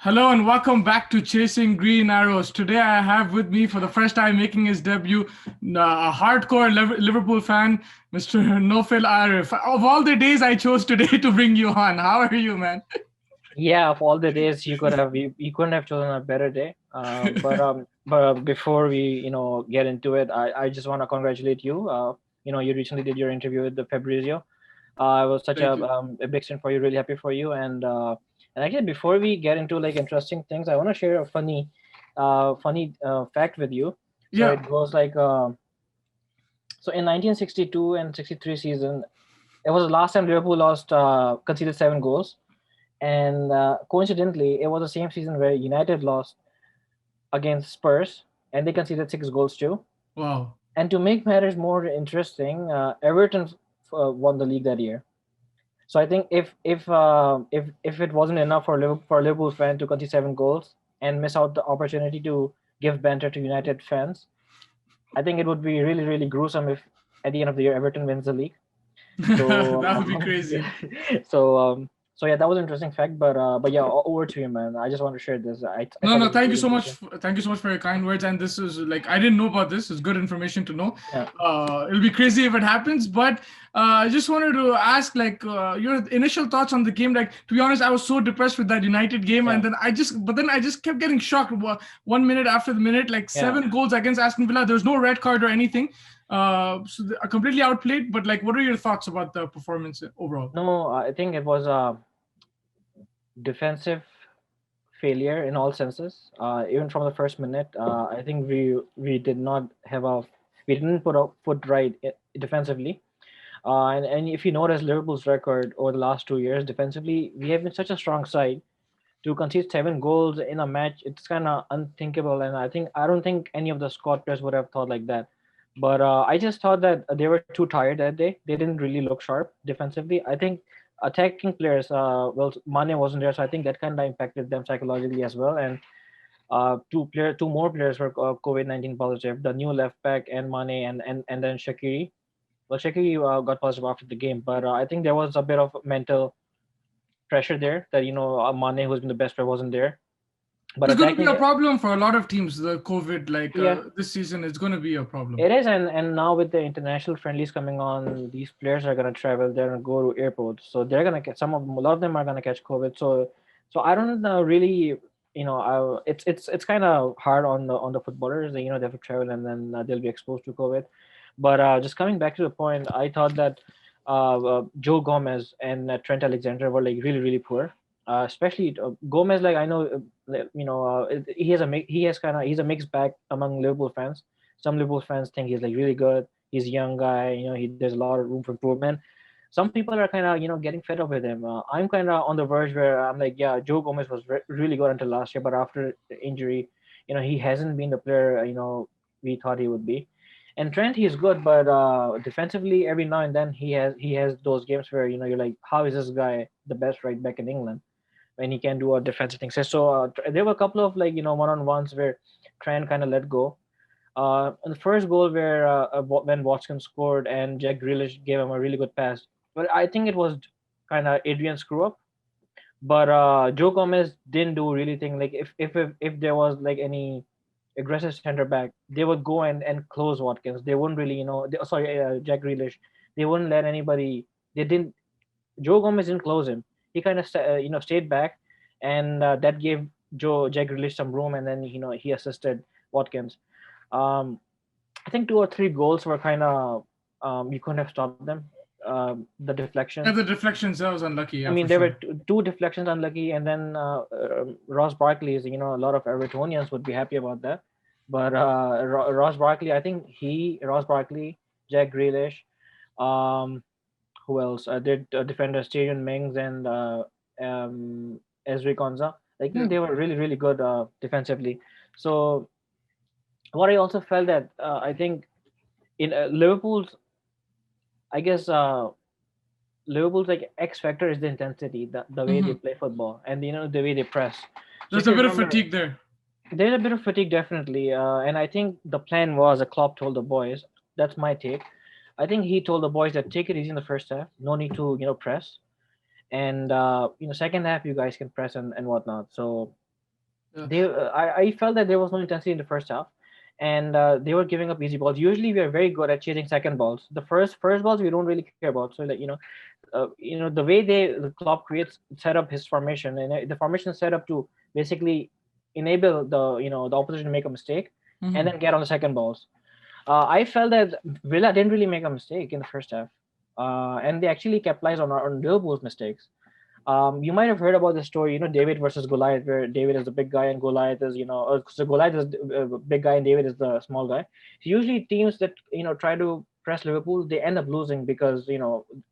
Hello and welcome back to Chasing Green Arrows. Today I have with me for the first time making his debut a hardcore Liverpool fan, Mr. Nofil Arif. Of all the days I chose today to bring you on, how are you, man? Yeah, of all the days you couldn't have chosen a better day. But before we get into it, I just want to congratulate you. You recently did your interview with the Fabrizio. It was such Thank you. a big stint for you. Really happy for you. And actually, before we get into like interesting things, I want to share a funny fact with you. So Yeah. it goes like so in 1962 and 63 season, it was the last time Liverpool lost conceded 7 goals. And coincidentally, it was the same season where United lost against Spurs, and they conceded 6 goals too. Wow. And to make matters more interesting, Everton won the league that year. So I think if it wasn't enough for a Liverpool fan to concede 7 goals and miss out the opportunity to give banter to United fans, I think it would be really really gruesome if at the end of the year Everton wins the league. So That would be crazy. so so yeah, that was an interesting fact. But yeah, over to you, man. I just want to share this. I No, thought no, it was thank you really so much. interesting. Thank you so much for your kind words. And this is like, I didn't know about this. It's good information to know. Yeah, It'll be crazy if it happens. But I just wanted to ask, like, your initial thoughts on the game. Like, to be honest, I was so depressed with that United game. yeah, But then I just kept getting shocked. 1 minute after the minute, like yeah. 7 goals against Aston Villa. There was no red card or anything. So they are completely outplayed. But like, what are your thoughts about the performance overall? No, I think it was a defensive failure in all senses. Even from the first minute, I think we did not have a we didn't put a foot right defensively. And if you notice Liverpool's record over the last 2 years defensively, we have been such a strong side. To concede 7 goals in a match, it's kind of unthinkable. And I don't think any of the squad players would have thought like that. But I just thought that they were too tired that day. They didn't really look sharp defensively. I think attacking players, well, Mane wasn't there, so I think that kind of impacted them psychologically as well. And two more players were COVID-19 positive. The new left back and Mane and then Shaqiri. Well, Shaqiri got positive after the game, but I think there was a bit of mental pressure there that Mane, who's been the best player, wasn't there. But It's going to be attacking, a problem for a lot of teams. The COVID, like yeah, this season, it's going to be a problem. it is. And now with the international friendlies coming on, these players are gonna travel. They're gonna go to airports, so they're gonna get a lot of them are gonna catch COVID. So I don't really, it's kind of hard on the footballers. They have to travel and then they'll be exposed to COVID. But just coming back to the point, I thought that Joe Gomez and Trent Alexander were like really really poor. Especially Gomez, like I know, he has he's a mixed bag among Liverpool fans. Some Liverpool fans think he's like really good. He's a young guy. There's a lot of room for improvement. Some people are kind of getting fed up with him. I'm kind of on the verge where I'm like, yeah, Joe Gomez was really good until last year, but after the injury, he hasn't been the player we thought he would be. And Trent, he's good, but defensively, every now and then he has those games where you're like, how is this guy the best right back in England when he can do a defensive thing? So there were a couple of like one-on-ones where Trent kind of let go. In the first goal where when Watkins scored and Jack Grealish gave him a really good pass, but I think it was kind of Adrian screw up. But Joe Gomez didn't do really thing. Like if there was like any aggressive center back, they would go and close Watkins. They wouldn't really Jack Grealish. They wouldn't let anybody. They didn't. Joe Gomez didn't close him. He kind of stayed back, and that gave Jack Grealish some room, and then he assisted Watkins. Um, I think 2 or 3 goals were kind of you couldn't have stopped them. The Yeah, deflections. the deflections, that was unlucky. I Yeah, mean, for there were sure. two deflections unlucky, and then Ross Barkley is a lot of Evertonians would be happy about that. But Ross Barkley, I think Ross Barkley, Jack Grealish, um, who else? Did defenders Tyrion Mings and Ezri Konza. Like Yeah. they were really really good defensively. So what I also felt that I think in Liverpool's, I guess Liverpool's like X factor is the intensity, the way they Hmm. play football, and the way they press. So There's if a you bit of remember, fatigue there. there's a bit of fatigue definitely, and I think the plan was, Klopp told the boys. That's my take. I think he told the boys that take it easy in the first half, no need to press, and second half you guys can press and whatnot. So Yeah. I felt that there was no intensity in the first half, and they were giving up easy balls. Usually, we are very good at chasing second balls. The first balls we don't really care about. So like the way the Klopp creates set up his formation, and the formation is set up to basically enable the opposition to make a mistake, and Hmm. then get on the second balls. I felt that Villa didn't really make a mistake in the first half, and they actually capitalized on Liverpool's mistakes. You might have heard about the story, David versus Goliath, where David is the big guy and Goliath is, so Goliath is the big guy and David is the small guy. So usually teams that try to press Liverpool, they end up losing because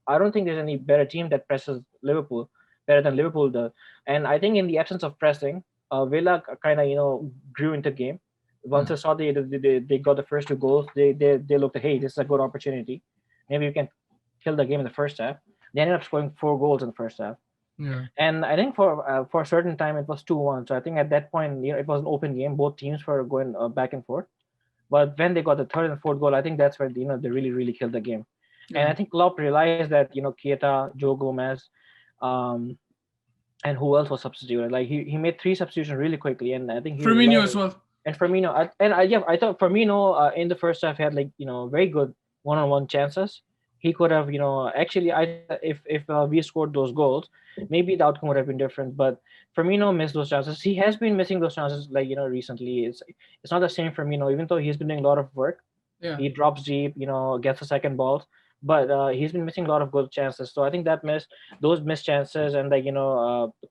I don't think there's any better team that presses Liverpool better than Liverpool does. And I think in the absence of pressing, Villa kind of grew into game. Once Yeah. they saw they got the first two goals, they looked at, hey, this is a good opportunity. Maybe we can kill the game in the first half. They ended up scoring 4 goals in the first half. Yeah. And I think for a certain time it was 2-1. So I think at that point, it was an open game. Both teams were going back and forth. But when they got the third and fourth goal, I think that's where they really really killed the game. And Yeah. I think Klopp realized that Keita, Joe Gomez, um, and who else was substituted. Like he made three substitutions really quickly, and I think he Firmino realized. as well. And Firmino, I thought Firmino in the first half had like very good one-on-one chances. He could have actually if we scored those goals, maybe the outcome would have been different. But Firmino missed those chances. He has been missing those chances like recently. It's not the same Firmino, even though he's been doing a lot of work. Yeah. He drops deep, gets the second balls, but he's been missing a lot of good chances. So I think those missed chances and like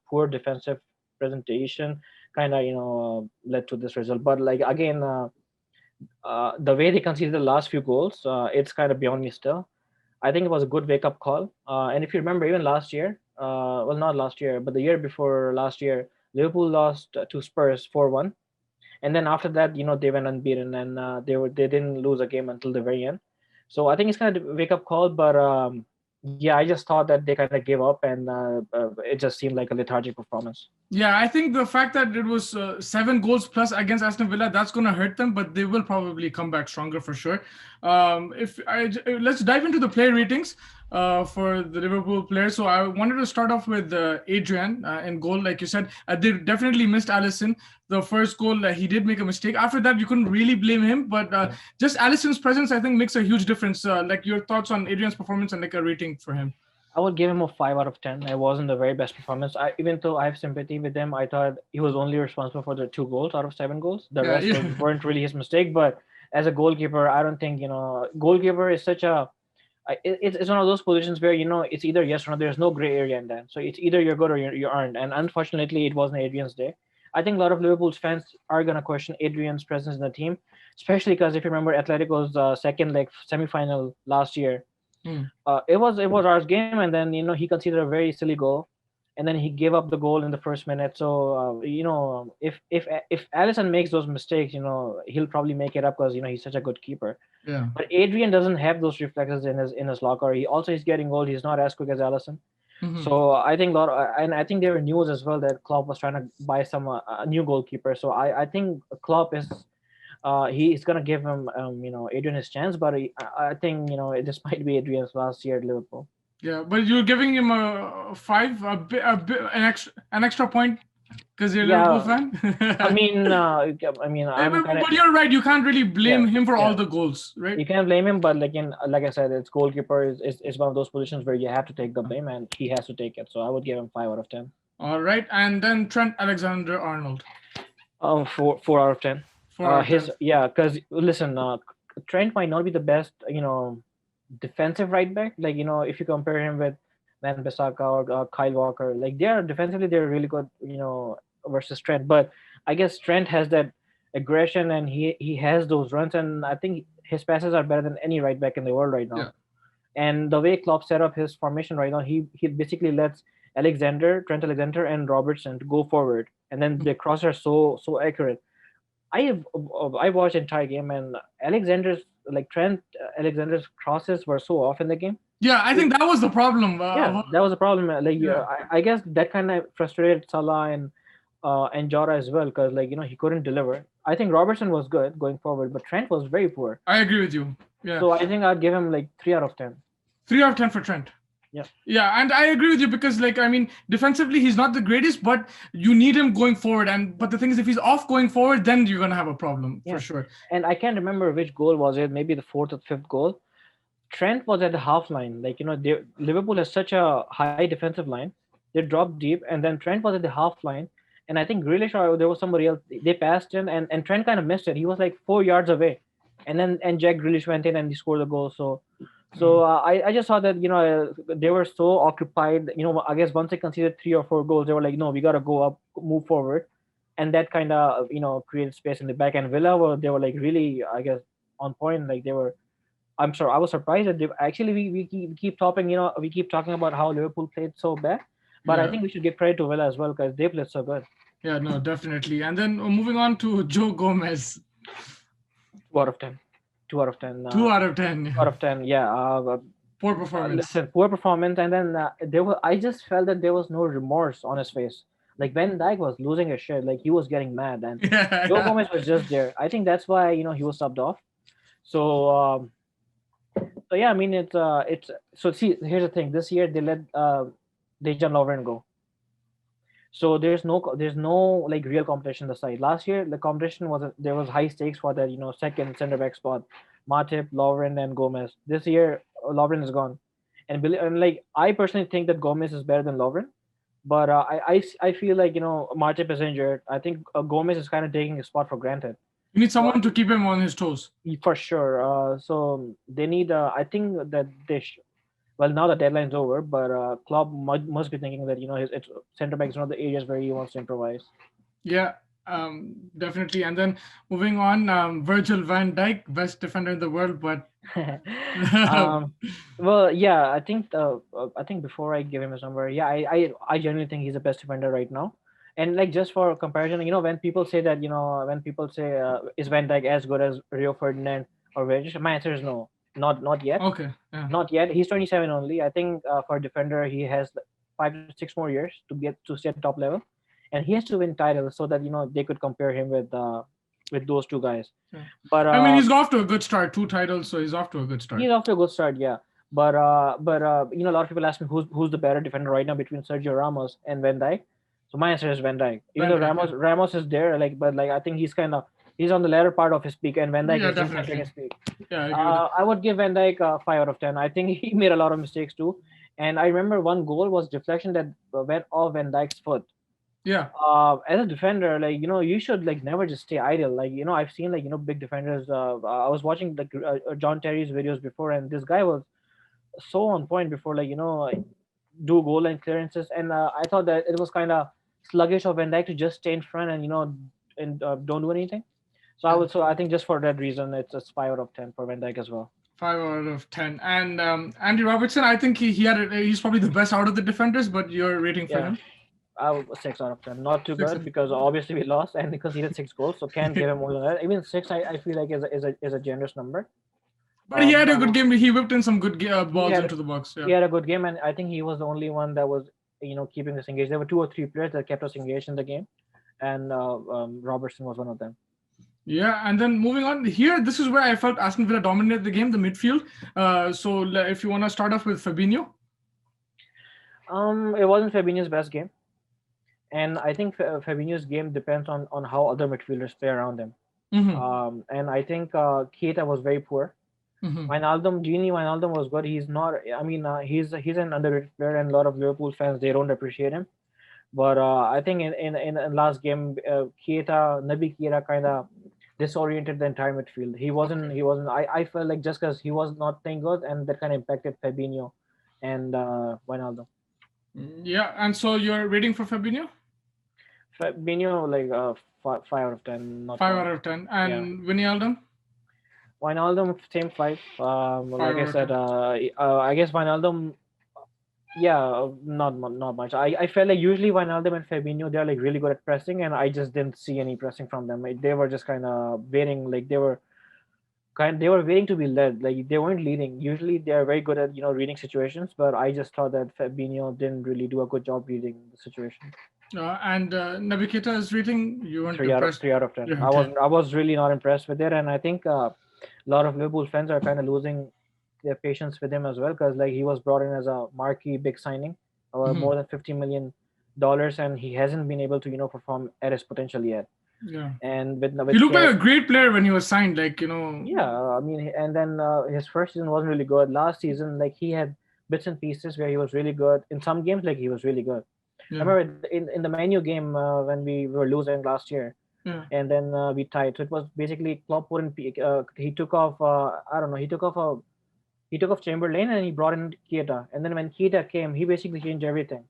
poor defensive presentation kind of led to this result. But like again, the way they conceded the last few goals, it's kind of beyond me still. I think it was a good wake up call. And if you remember, even last year, well, not last year, but the year before last year, Liverpool lost to Spurs 4-1, and then after that, they went unbeaten, and they didn't lose a game until the very end. So I think it's kind of a wake up call, but yeah, I just thought that they kind of gave up, and it just seemed like a lethargic performance. Yeah, I think the fact that it was 7 goals plus against Aston Villa, that's going to hurt them, but they will probably come back stronger for sure. If I Let's dive into the player ratings for the Liverpool players. So I wanted to start off with Adrian in goal. Like you said, they definitely missed Alisson. The first goal, he did make a mistake. After that, you couldn't really blame him, but just Alisson's presence, I think, makes a huge difference. Like your thoughts on Adrian's performance and like a rating for him. I would give him a 5 out of 10. It wasn't the very best performance. Even though I have sympathy with him, I thought he was only responsible for the 2 goals out of 7 goals. The Yeah, rest yeah. weren't really his mistake. But as a goalkeeper, I don't think goalkeeper is such a. It's one of those positions where it's either yes or no. There's no gray area in that. So it's either you're good or you aren't. And unfortunately, it wasn't Adrian's day. I think a lot of Liverpool's fans are gonna question Adrian's presence in the team, especially because if you remember Atletico's second leg semi-final last year, Hmm. it was our game, and then he conceded a very silly goal, and then he gave up the goal in the first minute. So if Allison makes those mistakes, he'll probably make it up because he's such a good keeper. Yeah. But Adrian doesn't have those reflexes in his locker. He's getting old. He's not as quick as Allison. Mhm. So I think and I think there were news as well that Klopp was trying to buy some a new goalkeeper. So I think Klopp is he's gonna give him Adrian his chance, but I think this might be Adrian's last year at Liverpool. Yeah, but you're giving him a five, an extra point because you're a Liverpool Yeah, fan. I mean, I'm kind of But you're right. You can't really yeah, blame him for all yeah. the goals, right? You can't blame him, but like I said, it's goalkeeper is one of those positions where you have to take the blame, and he has to take it. So I would give him 5 out of 10. All right, and then Trent Alexander-Arnold, 4 out of 10. 4 out of 10. Because listen, Trent might not be the best, defensive right back. Like if you compare him with Van Bissaka or Kyle Walker, like they're really good, versus Trent. But I guess Trent has that aggression, and he has those runs, and I think his passes are better than any right back in the world right now. Yeah, And the way Klopp set up his formation right now, he basically lets Trent Alexander, and Robertson to go forward, and then the crosses are so accurate. I watched the entire game, and Trent Alexander's crosses were so off in the game. yeah. I think that was the problem. Yeah, that was a problem. Yeah, I guess that kind of frustrated Salah and Jota as well, because he couldn't deliver. I think Robertson was good going forward, but Trent was very poor. I agree with you. Yeah, So I think I'd give him like 3 out of 10. 3 out of 10 for Trent. Yeah. Yeah, and I agree with you because, like, I mean, defensively he's not the greatest, but you need him going forward. And but the thing is, if he's off going forward, then you're gonna have a problem for Yeah. sure. And I can't remember which goal was it. Maybe the fourth or fifth goal. Trent was at the half line. Like, Liverpool has such a high defensive line. They dropped deep, and then Trent was at the half line. And I think Grealish or there was somebody else. They passed in, and Trent kind of missed it. He was like 4 yards away, and Jack Grealish went in and he scored the goal. So I just saw that they were so occupied. I guess once they conceded 3 or 4 goals, they were like, no, we gotta go up, move forward, and that kind of created space in the back. And Villa they were like really, I guess, on point. Like they were. I'm sorry, I was surprised that they actually we keep talking, we keep talking about how Liverpool played so bad, but I Yeah, think we should give credit to Villa as well because they played so good. yeah, no, definitely. And then moving on to Joe Gomez, 2 out of 10, 2 out of 10, 2 out of 10. Yeah. Poor performance. Listen, poor performance, and then I just felt that there was no remorse on his face. Like Van Dijk was losing his shit, like he was getting mad, and Yeah, Joe yeah. Gomez was just there. I think that's why he was subbed off. So so yeah, I mean it's so see here's the thing. This year they let Dejan Lovren go. So there's no like real competition on the side. Last year the competition there was high stakes for that second center back spot, Matip, Lovren, and Gomez. This year Lovren is gone, and like I personally think that Gomez is better than Lovren, but I feel like Matip is injured. I think Gomez is kind of taking his spot for granted. You need So someone to keep him on his toes. for sure, so they need. I think that well, now the deadline's over, but Klopp must be thinking that it's center back is one of the areas where he wants to improvise. Yeah, definitely. And then moving on, Virgil van Dijk, best defender in the world, but um, well, yeah, I think before I give him his number, yeah, I genuinely think he's the best defender right now. And like just for comparison, when people say that, when people say is Van Dijk as good as Rio Ferdinand or Virgil, my answer is no, not yet. okay, yeah, Not yet. He's 27 only. I think for a defender, he has 5 to 6 more years to get to stay at top level, and he has to win titles so that they could compare him with those two guys. yeah. But I mean, he's off to a good start, 2 titles, so he's off to a good he's start. off to a good start, yeah. But a lot of people ask me who's the better defender right now between Sergio Ramos and Van Dijk. So my answer is Van Dijk. Even Van though Dijk, yeah. Ramos is there, like, but like I think he's on the latter part of his peak, and Van Dijk Yeah, is just entering definitely. his peak. Yeah, I agree with that. I would give Van Dijk 5 out of 10. I think he made a lot of mistakes too, and I remember one goal was deflection that went off Van Dijk's foot. Yeah, As a defender, like you should like never just stay idle. Like I've seen like big defenders. I was watching like John Terry's videos before, and this guy was so on point before, like do goal line clearances, and I thought that it was kind of sluggish of Van Dijk to just stay in front and and don't do anything. So yeah. I think just for that reason, it's a 5 out of 10 for Van Dijk as well. 5 out of 10. And Andy Robertson, I think he's probably the best out of the defenders, but your rating for Yeah, him? I would 6 out of 10. Not too Six. good because obviously we lost and they conceded 6 goals, so can't give him more than that. Even six, I feel like is a generous number. But he had a good But game. He whipped in some good he balls had into the box. he Yeah. had a good game, and I think he was the only one that was keeping us engaged. There were 2 or 3 players that kept us engaged in the game, and Robertson was one of them. Yeah, and then moving on here, this is where I felt Aston Villa dominated the game, the midfield. So if you want to start off with Fabinho. It wasn't Fabinho's best game, and I think Fabinho's game depends on how other midfielders play around him. Mm-hmm. And I think Keita was very poor. Mm-hmm. Genie Wijnaldum was good. He's not. I mean, he's an underrated player, and a lot of Liverpool fans they don't appreciate him. But I think in last game, Naby Keita kind of disoriented the entire midfield. He wasn't. I felt like just because he was not playing good, and that kind of impacted Fabinho and Wijnaldum. Yeah, and so your rating for Fabinho? Fabinho like 5 out of 10, not 5 out of 10. Yeah. And Wijnaldum? Wijnaldum same 5. Like Five I out of said, 10. I guess Wijnaldum. Yeah, not much. I felt like usually Wijnaldum and Fabinho they're like really good at pressing, and I just didn't see any pressing from them. They were just kind of waiting, like they were waiting to be led. Like they weren't leading. Usually they are very good at reading situations, but I just thought that Fabinho didn't really do a good job reading the situation. And Naby Keita's rating, you weren't 3 out of impressed? 3 out of 10. Yeah, I 10. was really not impressed with it, and I think a lot of Liverpool fans are kind of losing their patience with him as well, because like he was brought in as a marquee big signing, Mhm. more than $50 million, and he hasn't been able to perform at his potential yet. Yeah. And He with looked care, like a great player when he was signed. Like, yeah, I mean, and then his first season wasn't really good. Last season, like he had bits and pieces where he was really good. In some games, like he was really good. I yeah, remember in the Manu game when we were losing last year, yeah. and then we tied. So it was basically Klopp wouldn't. He took off. I don't know. He took off Chamberlain and he brought in Keita. And then when Keita came, he basically changed everything.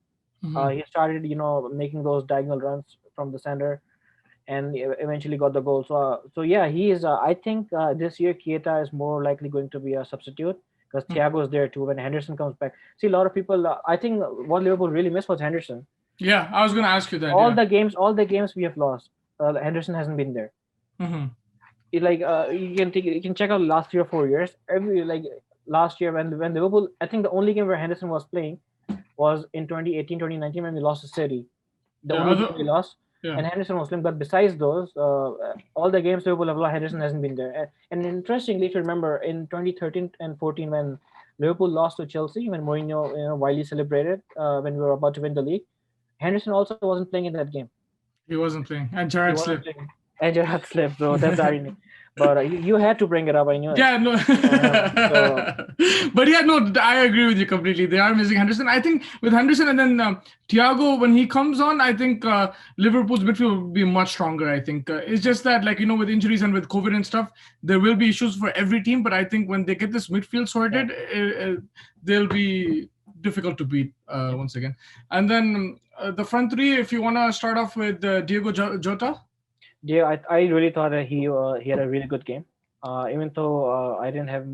Mhm. He started, making those diagonal runs from the center, and eventually got the goal. So yeah, he is. I think this year Keita is more likely going to be a substitute because Mhm. Thiago is there too. When Henderson comes back, see a lot of people. I think what Liverpool really missed was Henderson. Yeah, I was gonna ask you that. Yeah. All the games we have lost, Henderson hasn't been there. Mhm. Like you can check out the last 3 or 4 years. Every like last year when Liverpool, I think the only game where Henderson was playing was in 2018, 2019 when we lost to City. The Yeah. only game we lost, Yeah. and Henderson was playing. But besides those, all the games Liverpool have lost, Henderson hasn't been there. And interestingly, if you remember, in 2013 and 14 when Liverpool lost to Chelsea, when Mourinho widely celebrated when we were about to win the league, Henderson also wasn't playing in that game. He wasn't playing, and He Gerrard wasn't slipped. playing. And Gerrard slipped, so that's the irony. But you had to bring it up. I knew it. Yeah, no. So But yeah, no, I agree with you completely. They are missing Henderson. I think with Henderson and then Thiago, when he comes on, I think Liverpool's midfield will be much stronger. I think it's just that, like, with injuries and with COVID and stuff, there will be issues for every team. But I think when they get this midfield yeah, sorted, they'll be difficult to beat once again. And then the front three, if you want to start off with Diego Jota. yeah. I really thought that he had a really good game. Even though I didn't have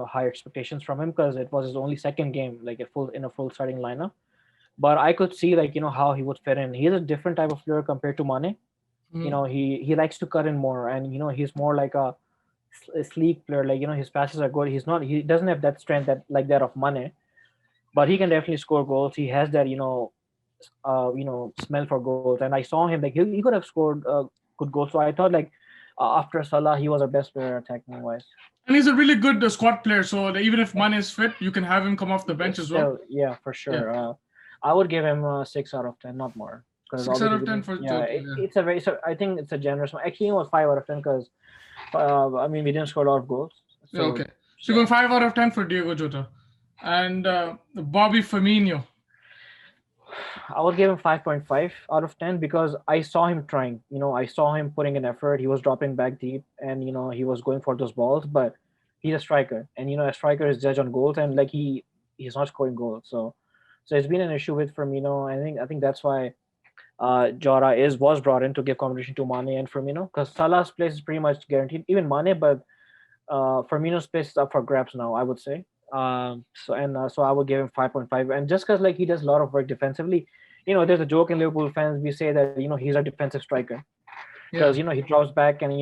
high expectations from him because it was his only second game, like a full starting lineup. But I could see like how he would fit in. He's a different type of player compared to Mane. Mhm. He likes to cut in more, and he's more like a sleek player. Like his passes are good. He doesn't have that strength that of Mane, but he can definitely score goals. He has that smell for goals, and I saw him like he could have scored good goals. So I thought like after Salah, he was our best player attacking wise. And he's a really good squad player. So that even if Mane is fit, you can have him come off the bench It's as well. still, yeah, for Yeah, sure. I would give him 6 out of 10, not more, because 6 out of 10 obviously, for yeah, Jota. Yeah. it's a very. So I think it's a generous one. Actually, it was 5 out of 10 because I mean we didn't score a lot of goals. Yeah, So okay. So you're yeah, going 5 out of 10 for Diego Jota, and Bobby Firmino. I would give him 5.5 out of 10 because I saw him trying. I saw him putting an effort. He was dropping back deep, and he was going for those balls. But he's a striker, and a striker is judged on goals, and like he's not scoring goals. So it's been an issue with Firmino. I think that's why Jota was brought in to give competition to Mane and Firmino because Salah's place is pretty much guaranteed. Even Mane, but Firmino's place is up for grabs now. I would say. So I would give him 5.5, and just because like he does a lot of work defensively, there's a joke in Liverpool fans. We say that he's a defensive striker because Yeah, he drops back and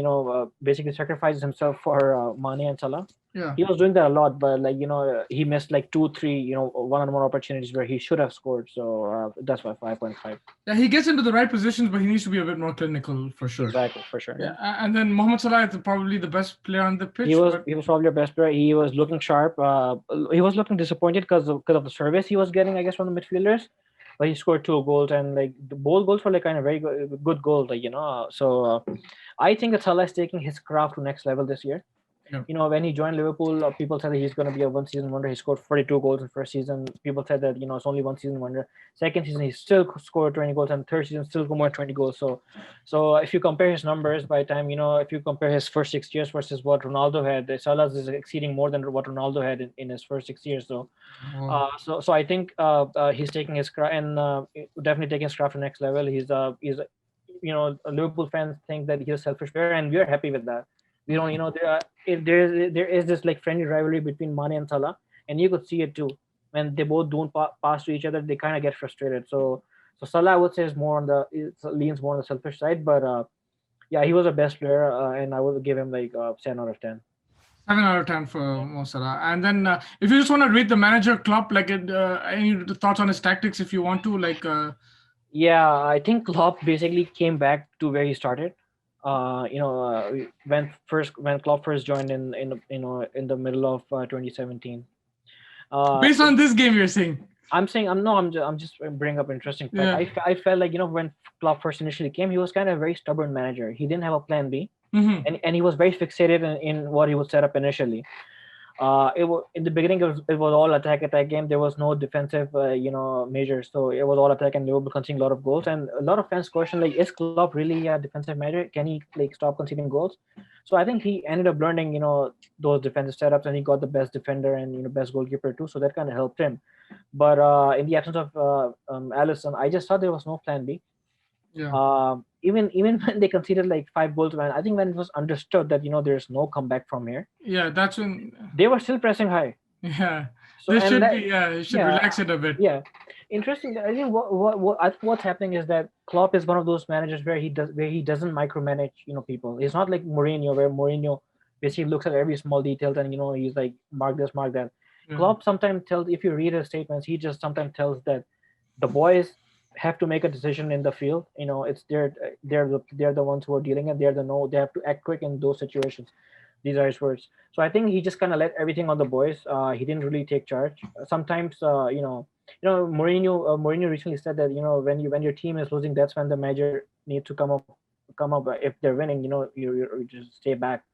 basically sacrifices himself for Mane and Salah. yeah, He was doing that a lot, but like he missed like 2, 3 one-on-one opportunities where he should have scored. So that's why 5.5. yeah. He gets into the right positions, but he needs to be a bit more clinical for sure. Exactly, for sure. Yeah, Yeah. and then Mohamed Salah is probably the best player on the He pitch, was but he was probably our best player. He was looking sharp. He was looking disappointed because of the service he was getting, I guess, from the midfielders. But he scored 2 goals and like both goals were like kind of very good goals, like I think that Salah is taking his craft to next level this year. yeah, When he joined Liverpool, people said that he's going to be a one season wonder. He scored 42 goals in first season. People said that it's only one season wonder. Second season he still scored 20 goals, and third season still more than 20 goals. So if you compare his numbers by time, if you compare his first 6 years versus what Ronaldo had, Salah's is exceeding more than what Ronaldo had in his first 6 years. oh, So I think he's taking his craft and definitely taking his craft to the next level. Liverpool fans think that he's a selfish player, and we are happy with that. We don't, there is this like friendly rivalry between Mane and Salah, and you could see it too. When they both don't pass to each other, they kind of get frustrated. So Salah I would say leans more on the selfish side, but yeah, he was the best player, and I would give him like 10 out of 10. 7 out of 10 for Mo Salah. And then if you just want to rate the manager Klopp, like any thoughts on his tactics, if you want to, like. Yeah, I think Klopp basically came back to where he started. When Klopp first joined in the middle of 2017. Uh, Based on this game, you're saying? I'm saying I'm just bringing up an interesting fact. Yeah. I felt like when Klopp first initially came, he was kind of a very stubborn manager. He didn't have a plan B, Hmm. and he was very fixated in what he would set up initially. It was in the beginning. It was all attack game. There was no defensive measures. So it was all attack, and Liverpool conceding a lot of goals. And a lot of fans question like, is Klopp really a defensive manager? Can he like stop conceding goals? So I think he ended up learning those defensive setups, and he got the best defender and best goalkeeper too. So that kind of helped him. But in the absence of Allison, I just thought there was no plan B. Yeah. Even when they conceded like 5 goals, man, I think when it was understood that there's no comeback from here, Yeah. That's when. they were still pressing high. Yeah. So They and should that, be. Yeah. You should yeah, relax it a bit. yeah, interesting. I think what's happening is that Klopp is one of those managers where he doesn't micromanage people. He's not like Mourinho, where Mourinho basically looks at every small detail and he's like mark this, mark that. Yeah. Klopp sometimes tells, if you read his statements, he just sometimes tells that the boys have to make a decision in the field. It's they're the ones who are dealing it. They have to act quick in those situations. These are his words. So I think he just kind of let everything on the boys. He didn't really take charge. Sometimes, Mourinho recently said that when your team is losing, that's when the manager needs to come up. If they're winning, you just stay back.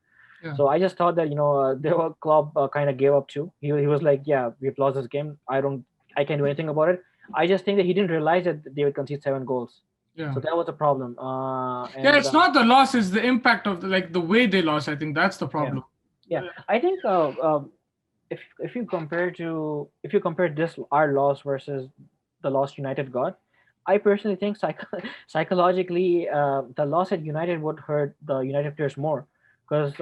Yeah. So I just thought that the club kind of gave up too. He was like, yeah, we've lost this game. I can't do anything about it. I just think that he didn't realize that they would concede 7 goals. Yeah. So that was a problem. Yeah. And It's not the loss; it's the impact of the way they lost. I think that's the yeah, problem. yeah. I think if you compare this our loss versus the loss United got, I personally think psychologically the loss at United would hurt the United players more because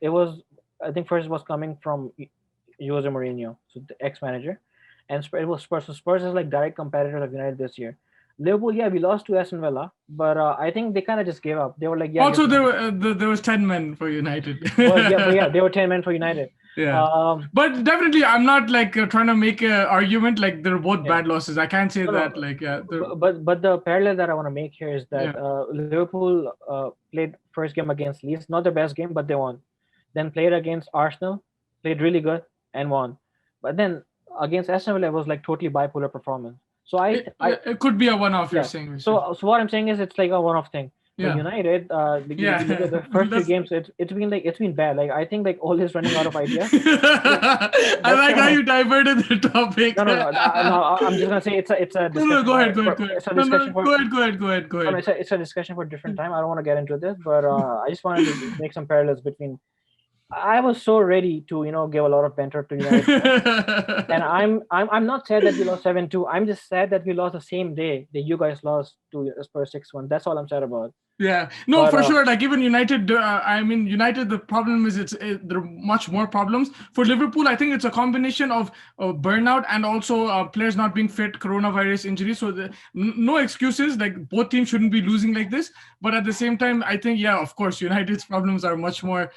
it was, I think, first it was coming from Jose Mourinho, so the ex-manager, and it was Spurs. So Spurs is like direct competitors of United this year. Liverpool, yeah, we lost to Aston Villa, but I think they kind of just gave up. They were like, yeah, Also, there was 10 men for United. but yeah, they were 10 men for United. Yeah. Um, But definitely, I'm not trying to make an argument like they're both yeah. bad losses. I can't say No, that. no. But the parallel that I want to make here is that Yeah. Liverpool played first game against Leeds, not the best game, but they won. Then played against Arsenal, played really good and won. But then against Aston Villa, it was like totally bipolar performance. So It could be a one-off. You're yeah. saying. Basically. So what I'm saying is it's like a one-off thing. But Yeah. United, Yeah. you look at the first three That's- games, it's been bad. Like I think like all is running out of ideas. I like how you diverted the topic. No. I'm just gonna say it's a discussion. No, go ahead. It's a No, discussion for. go ahead. No, it's a discussion for a different time. I don't want to get into this, but I just wanted to make some parallels between. I was so ready to give a lot of banter to United, and I'm not sad that we lost 7-2. I'm just sad that we lost the same day that you guys lost to Spurs 6-1. That's all I'm sad about. Yeah, no, But, for sure. Like even United, I mean, United. The problem is there are much more problems. For Liverpool, I think it's a combination of burnout and also players not being fit, coronavirus injuries. So no excuses. Like both teams shouldn't be losing like this. But at the same time, I think of course, United's problems are much more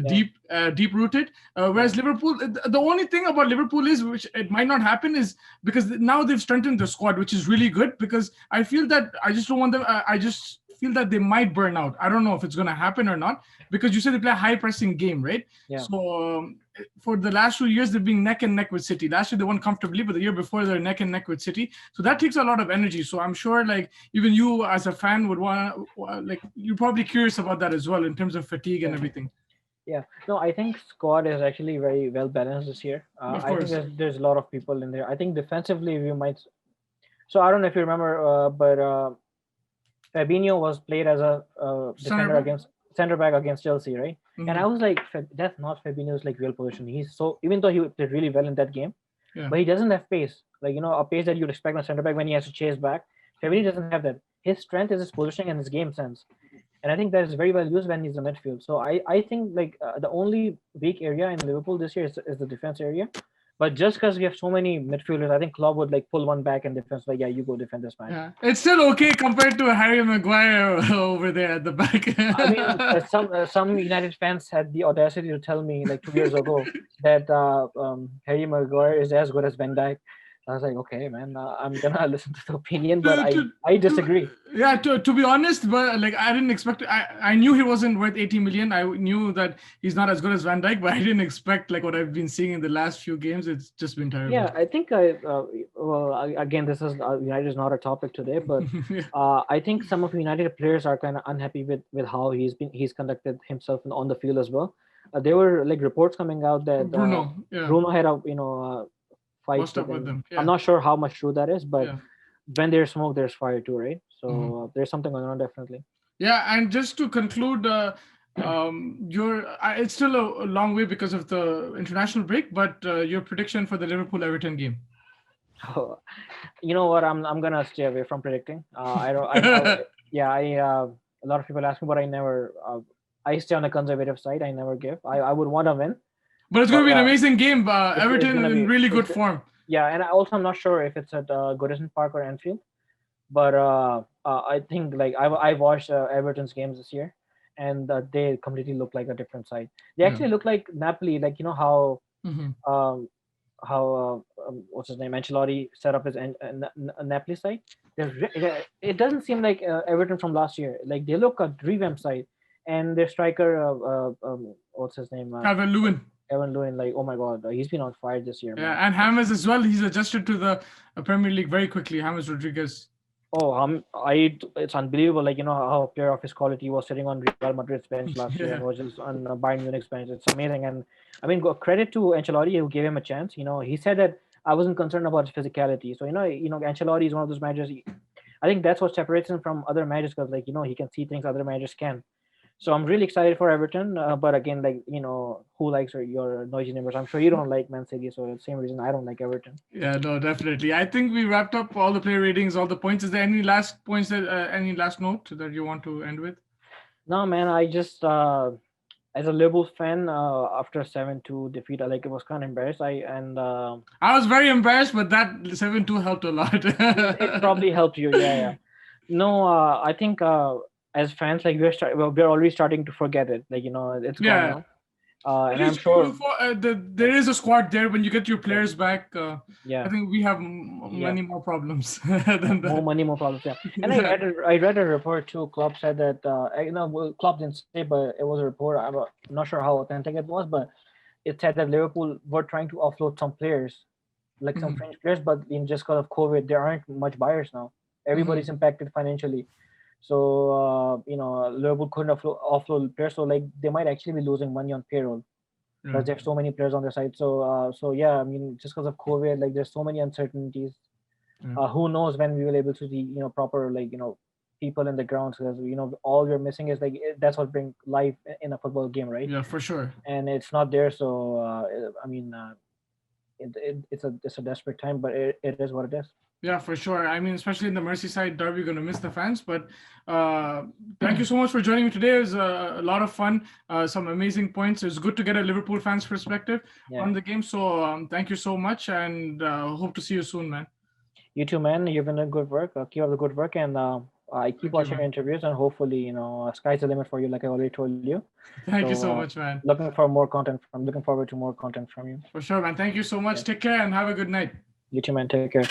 deep rooted. Whereas Liverpool, the only thing about Liverpool is, which it might not happen, is because now they've strengthened the squad, which is really good. Because I feel that I just don't want them. I just feel that they might burn out. I don't know if it's going to happen or not, because you said they play a high pressing game, right? Yeah. So for the last 2 years, they've been neck and neck with City. Last year they won comfortably, but the year before they're neck and neck with City. So that takes a lot of energy. So I'm sure like even you as a fan would want to, you're probably curious about that as well in terms of fatigue and everything. Yeah, no, I think squad is actually very well balanced this year. Of I think course. there's a lot of people in there. I think defensively we might. So I don't know if you remember, but Fabinho was played as a center back against Chelsea, right? Mhm. And I was like, that's not Fabinho's like real position. He's so, even though he played really well in that game, but he doesn't have pace. Like a pace that you'd expect on a center back when he has to chase back. Fabinho doesn't have that. His strength is his positioning and his game sense. And I think that is very well used when he's in the midfield. So I think like the only weak area in Liverpool this year is the defense area. But just because we have so many midfielders, I think Klopp would like pull one back in defense. Like, yeah, you go defend this match. Yeah, it's still okay compared to Harry Maguire over there at the back. I mean, some United fans had the audacity to tell me like 2 years ago that Harry Maguire is as good as Van Dijk. I was like, okay, man, I'm gonna listen to the opinion, but To, to, I disagree. yeah, to be honest, but like I didn't expect. I knew he wasn't worth 80 million. I knew that he's not as good as Van Dijk, but I didn't expect like what I've been seeing in the last few games. It's just been terrible. Yeah, I think again, this is United is not a topic today, but Yeah. I think some of United players are kind of unhappy with how he's conducted himself on the field as well. There were like reports coming out that Bruno, yeah, Bruno had a fight washed with up with him. them. I'm Yeah, not sure how much true that is, but yeah. when there's smoke, there's fire too, right? Mhm. So there's something going on definitely. Yeah, and just to conclude, it's still a long way because of the international break, but your prediction for the Liverpool Everton game. You know what? I'm gonna stay away from predicting. I don't. I yeah. A lot of people ask me, but I never. I stay on the conservative side. I never give. I would want to win, But it's but going to be an amazing game. it's Everton gonna in be really good form. yeah. And also, I'm not sure if it's at Goodison Park or Anfield, but I think like I watched Everton's games this year, and they completely look like a different side. They Yeah. actually look like Napoli, like you know how Hmm. um, what's his name, Ancelotti set up his Napoli side. It doesn't seem like Everton from last year. Like they look a revamped side, and their striker, what's his name, Calvin Lewin. Evan Lewin. Like oh my god, he's been on fire this year, man. Yeah, and James as well. He's adjusted to the Premier League very quickly. James Rodriguez. Oh, it's unbelievable. Like you know how a player of his quality was sitting on Real Madrid's bench last year and Yeah. was just on Bayern Munich's bench. It's amazing, and I mean, credit to Ancelotti who gave him a chance. You know, he said that I wasn't concerned about his physicality. So Ancelotti is one of those managers. I think that's what separates him from other managers because, like he can see things other managers can. So I'm really excited for Everton. But again, like who likes your noisy neighbors? I'm sure you don't like Man City, so the same reason I don't like Everton. Yeah, no, definitely. I think we wrapped up all the player ratings, all the points. Is there any last points any last note that you want to end with? No, man, I just as a Liverpool fan, after 7-2 defeat, it was kind of embarrassed. I was very embarrassed, but that 7-2 helped a lot. It probably helped you, yeah, yeah. No, I think as fans, like we're already starting to forget it. Like it's gone Yeah. now. At And I'm least you sure, there is a squad there. When you get your players back, I yeah, think we have yeah, many more problems than more that. money, more problems. Yeah, and Yeah. I read a report too. Klopp said that well, Klopp didn't say, but it was a report. I'm not sure how authentic it was, but it said that Liverpool were trying to offload some players, like some Mhm. French players, but in just because of COVID, there aren't much buyers now. Mhm. Everybody's impacted financially. So Liverpool couldn't offload players, so like they might actually be losing money on payroll Yeah. because there's so many players on their side. So yeah, I mean, just because of COVID, like there's so many uncertainties. Yeah. Who knows when we will able to see proper people in the grounds because all we're missing is that's what bring life in a football game, right? Yeah, for sure. And it's not there, so I mean, it's a desperate time, but it is what it is. Yeah, for sure. I mean, especially in the Merseyside derby, going to miss the fans. But uh, thank you so much for joining me today. It was a lot of fun. Some amazing points. It's good to get a Liverpool fans' perspective Yeah. on the game. So thank you so much, and hope to see you soon, man. You too, man. You've been doing good work. Keep up the good work, and I keep Thank you, watching your man. interviews, and hopefully, sky's the limit for you, like I already told you. Thank you So, so much, man. looking forward to more content from you. For sure, man. Thank you so much. Yeah. Take care and have a good night. You too, man. Take care.